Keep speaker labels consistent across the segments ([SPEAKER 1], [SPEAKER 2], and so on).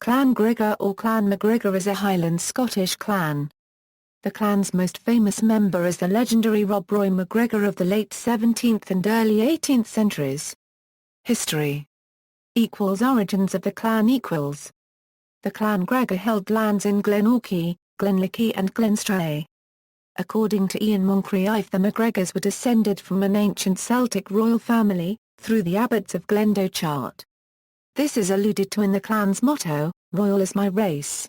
[SPEAKER 1] Clan Gregor or Clan MacGregor is a Highland Scottish clan. The clan's most famous member is the legendary Rob Roy MacGregor of the late 17th and early 18th centuries. History = Origins of the clan = The Clan Gregor held lands in Glenorchy, Glenlickey and Glenstrae. According to Ian Moncrieff, the MacGregors were descended from an ancient Celtic royal family, through the abbots of Glendochart. This is alluded to in the clan's motto, "Royal is my race."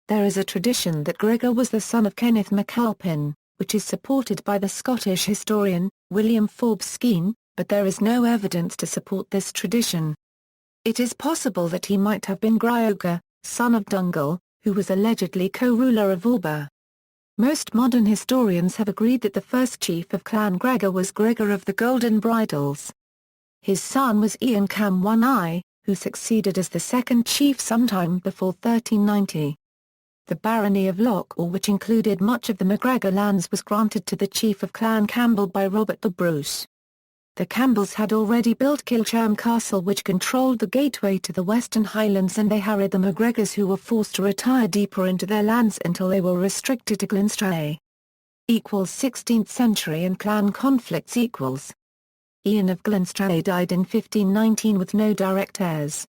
[SPEAKER 1] There is a tradition that Gregor was the son of Kenneth MacAlpin, which is supported by the Scottish historian, William Forbes Skene, but there is no evidence to support this tradition. It is possible that he might have been Gregor, son of Dungal, who was allegedly co-ruler of Alba. Most modern historians have agreed that the first chief of Clan Gregor was Gregor of the Golden Bridles. His son was Ian Cam One-Eye, who succeeded as the second chief sometime before 1390. The barony of Lochawe, which included much of the MacGregor lands, was granted to the chief of Clan Campbell by Robert the Bruce. The Campbells had already built Kilcherm Castle, which controlled the gateway to the Western Highlands, and they harried the MacGregors, who were forced to retire deeper into their lands until they were restricted to Glenstrae. 16th century and clan conflicts Ian of Glenstrae died in 1519 with no direct heirs.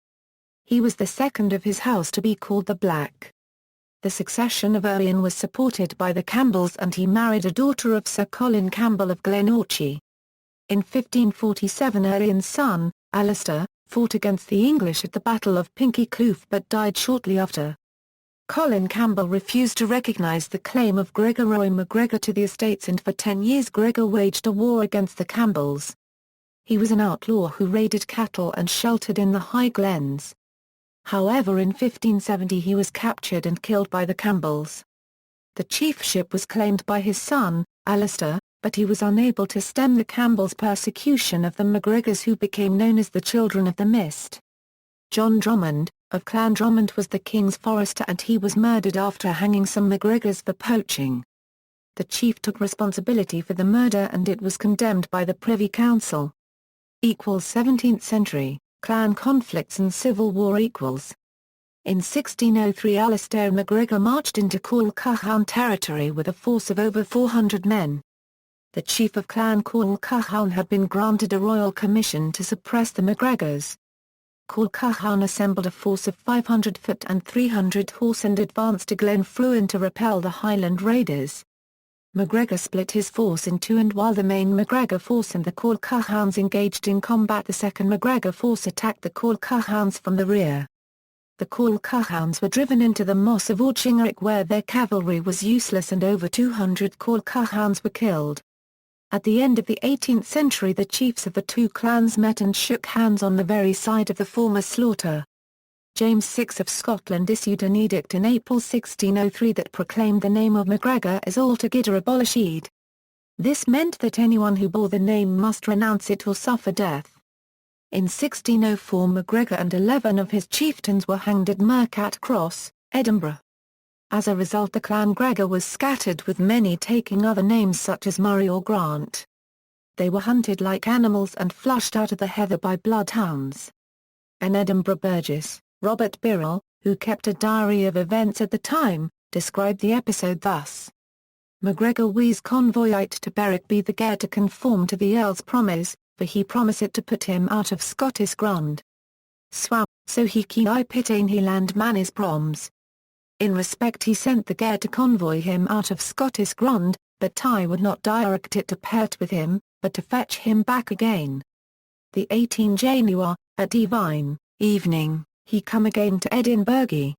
[SPEAKER 1] He was the second of his house to be called the Black. The succession of Ian was supported by the Campbells, and he married a daughter of Sir Colin Campbell of Glenorchy. In 1547 Ian's son, Alistair, fought against the English at the Battle of Pinkie Cleugh but died shortly after. Colin Campbell refused to recognise the claim of Gregor Roy MacGregor to the estates, and for 10 years Gregor waged a war against the Campbells. He was an outlaw who raided cattle and sheltered in the High Glens. However, in 1570 he was captured and killed by the Campbells. The chiefship was claimed by his son, Alistair, but he was unable to stem the Campbells' persecution of the MacGregors, who became known as the Children of the Mist. John Drummond, of Clan Drummond, was the king's forester, and he was murdered after hanging some MacGregors for poaching. The chief took responsibility for the murder, and it was condemned by the Privy Council. 17th century, clan conflicts and civil war In 1603 Alistair MacGregor marched into Colquhoun territory with a force of over 400 men. The chief of Clan Colquhoun had been granted a royal commission to suppress the MacGregors. Colquhoun assembled a force of 500 foot and 300 horse and advanced to Glenfruin to repel the Highland raiders. MacGregor split his force in two, and while the main MacGregor force and the Colquhouns engaged in combat, the second MacGregor force attacked the Colquhouns from the rear. The Colquhouns were driven into the moss of Auchingarig, where their cavalry was useless, and over 200 Colquhouns were killed. At the end of the 18th century, the chiefs of the two clans met and shook hands on the very side of the former slaughter. James VI of Scotland issued an edict in April 1603 that proclaimed the name of MacGregor as altogether abolished. This meant that anyone who bore the name must renounce it or suffer death. In 1604 MacGregor and 11 of his chieftains were hanged at Mercat Cross, Edinburgh. As a result, the Clan Gregor was scattered, with many taking other names such as Murray or Grant. They were hunted like animals and flushed out of the heather by bloodhounds. An Edinburgh burgess, Robert Birrell, who kept a diary of events at the time, described the episode thus: "MacGregor wes convoyite to Berwick be the Gair to conform to the Earl's promise, for he promised to put him out of Scottish grund. Swam, so he ki I pitain he land man his proms. In respect he sent the Gair to convoy him out of Scottish grund, but I would not direct it to part with him, but to fetch him back again. The 18 Januar, at divine evening, he come again to Edinburgh.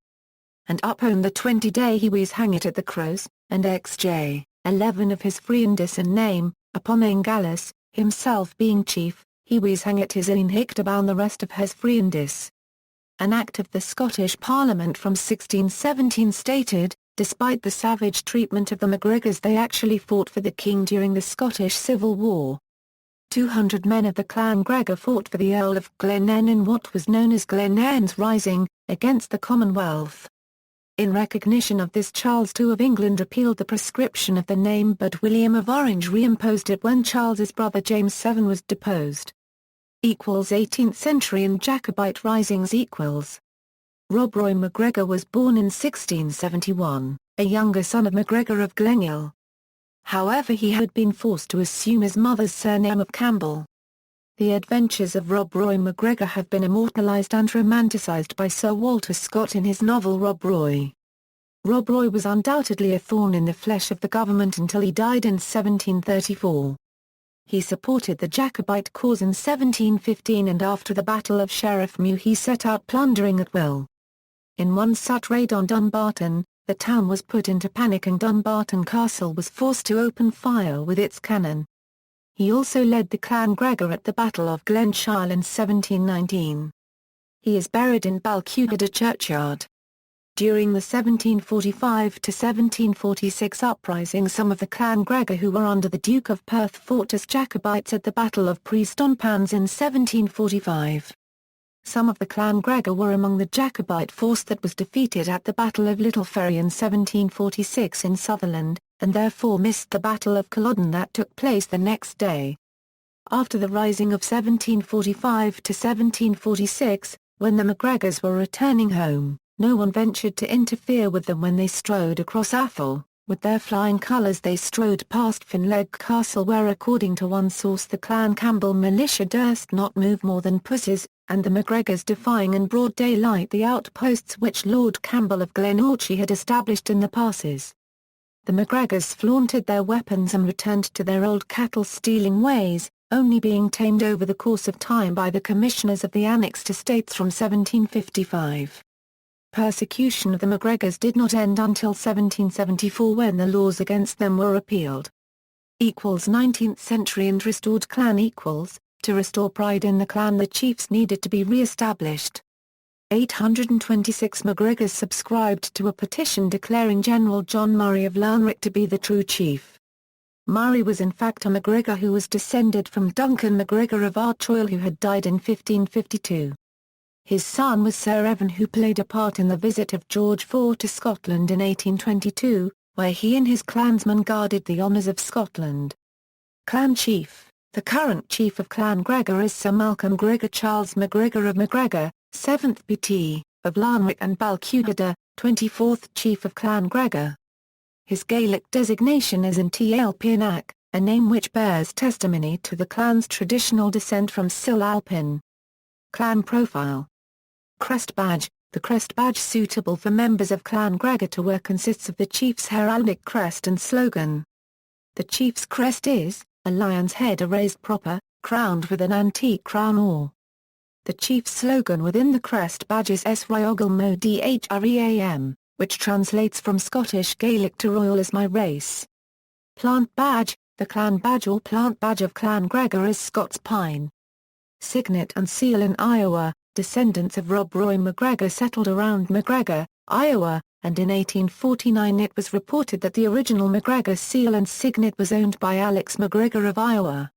[SPEAKER 1] And upon the 20 day he was hanged at the Crows, and XJ, 11 of his friendes and name, upon Angalus, himself being chief, he was hanged at his own Hictabound the rest of his friendes." An act of the Scottish Parliament from 1617 stated, despite the savage treatment of the MacGregors, they actually fought for the king during the Scottish Civil War. 200 men of the Clan Gregor fought for the Earl of Glenenn in what was known as Glenenn's Rising, against the Commonwealth. In recognition of this, Charles II of England repealed the prescription of the name, but William of Orange reimposed it when Charles's brother James VII was deposed. 18th century and Jacobite risings Rob Roy MacGregor was born in 1671, a younger son of MacGregor of Glengyle. However, he had been forced to assume his mother's surname of Campbell. The adventures of Rob Roy MacGregor have been immortalised and romanticised by Sir Walter Scott in his novel Rob Roy. Rob Roy was undoubtedly a thorn in the flesh of the government until he died in 1734. He supported the Jacobite cause in 1715, and after the Battle of Sheriffmuir he set out plundering at will. In one such raid on Dumbarton, the town was put into panic and Dumbarton Castle was forced to open fire with its cannon. He also led the Clan Gregor at the Battle of Glenshiel in 1719. He is buried in Balquhidder churchyard. During the 1745–1746 uprising, some of the Clan Gregor who were under the Duke of Perth fought as Jacobites at the Battle of Prestonpans in 1745. Some of the Clan Gregor were among the Jacobite force that was defeated at the Battle of Little Ferry in 1746 in Sutherland, and therefore missed the Battle of Culloden that took place the next day. After the rising of 1745–1746, when the MacGregors were returning home, no one ventured to interfere with them when they strode across Athol. With their flying colours they strode past Finleg Castle, where according to one source the Clan Campbell militia durst not move more than pussies, and the MacGregors defying in broad daylight the outposts which Lord Campbell of Glenorchy had established in the passes. The MacGregors flaunted their weapons and returned to their old cattle-stealing ways, only being tamed over the course of time by the commissioners of the Annexed Estates from 1755. Persecution of the MacGregors did not end until 1774, when the laws against them were repealed. 19th century and restored clan. To restore pride in the clan, the chiefs needed to be re-established. 826 MacGregors subscribed to a petition declaring General John Murray of Lanrick to be the true chief. Murray was in fact a MacGregor who was descended from Duncan MacGregor of Archoil, who had died in 1552. His son was Sir Evan, who played a part in the visit of George IV to Scotland in 1822, where he and his clansmen guarded the honours of Scotland. Clan Chief. The current chief of Clan Gregor is Sir Malcolm Gregor Charles MacGregor of MacGregor, 7th BT, of Lanrick and Balquhidder, 24th Chief of Clan Gregor. His Gaelic designation is Inti Alpinac, a name which bears testimony to the clan's traditional descent from Sil Alpin. Clan Profile. Crest Badge. The crest badge suitable for members of Clan Gregor to wear consists of the chief's heraldic crest and slogan. The chief's crest is a lion's head erased proper, crowned with an antique crown or. The chief's slogan within the crest badge is Sryogel Mo Dhream, which translates from Scottish Gaelic to Royal is my race. Plant Badge. The clan badge or plant badge of Clan Gregor is Scots pine. Signet and seal. In Iowa, descendants of Rob Roy MacGregor settled around MacGregor, Iowa, and in 1849 it was reported that the original MacGregor seal and signet was owned by Alex MacGregor of Iowa.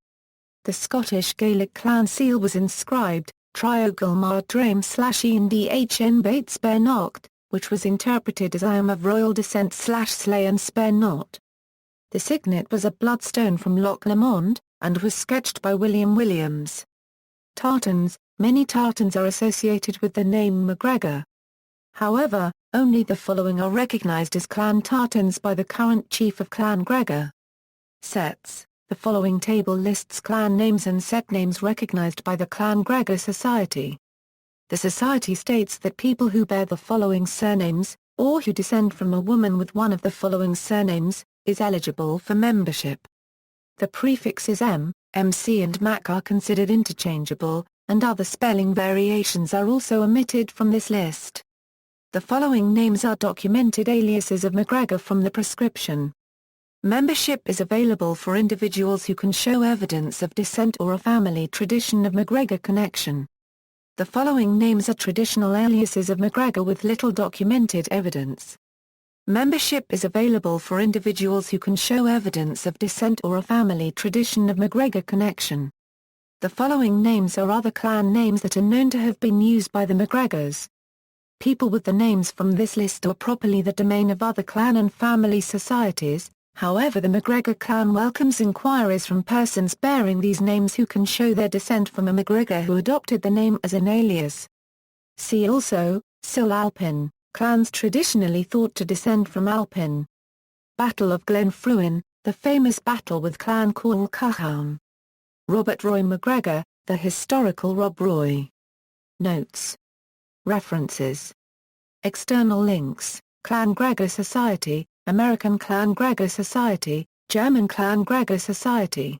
[SPEAKER 1] The Scottish Gaelic clan seal was inscribed, Triogel Mar Drame /Ian Dhn Bait Spare Nocht, which was interpreted as I am of royal descent /Slay and Spare Not. The signet was a bloodstone from Loch Lomond, and was sketched by William Williams. Tartans. Many tartans are associated with the name MacGregor. However, only the following are recognised as clan tartans by the current chief of Clan Gregor. Sets. The following table lists clan names and set names recognised by the Clan Gregor Society. The society states that people who bear the following surnames, or who descend from a woman with one of the following surnames, is eligible for membership. The prefixes M, MC and Mac are considered interchangeable, and other spelling variations are also omitted from this list. The following names are documented aliases of MacGregor from the prescription. Membership is available for individuals who can show evidence of descent or a family tradition of MacGregor connection. The following names are traditional aliases of MacGregor with little documented evidence. Membership is available for individuals who can show evidence of descent or a family tradition of MacGregor connection. The following names are other clan names that are known to have been used by the MacGregors. People with the names from this list are properly the domain of other clan and family societies, however the MacGregor clan welcomes inquiries from persons bearing these names who can show their descent from a MacGregor who adopted the name as an alias. See also, Sil Alpin, clans traditionally thought to descend from Alpin. Battle of Glenfruin, the famous battle with Clan Cúil Caham. Robert Roy MacGregor, the historical Rob Roy. Notes. References. External links: Clan Gregor Society, American Clan Gregor Society, German Clan Gregor Society.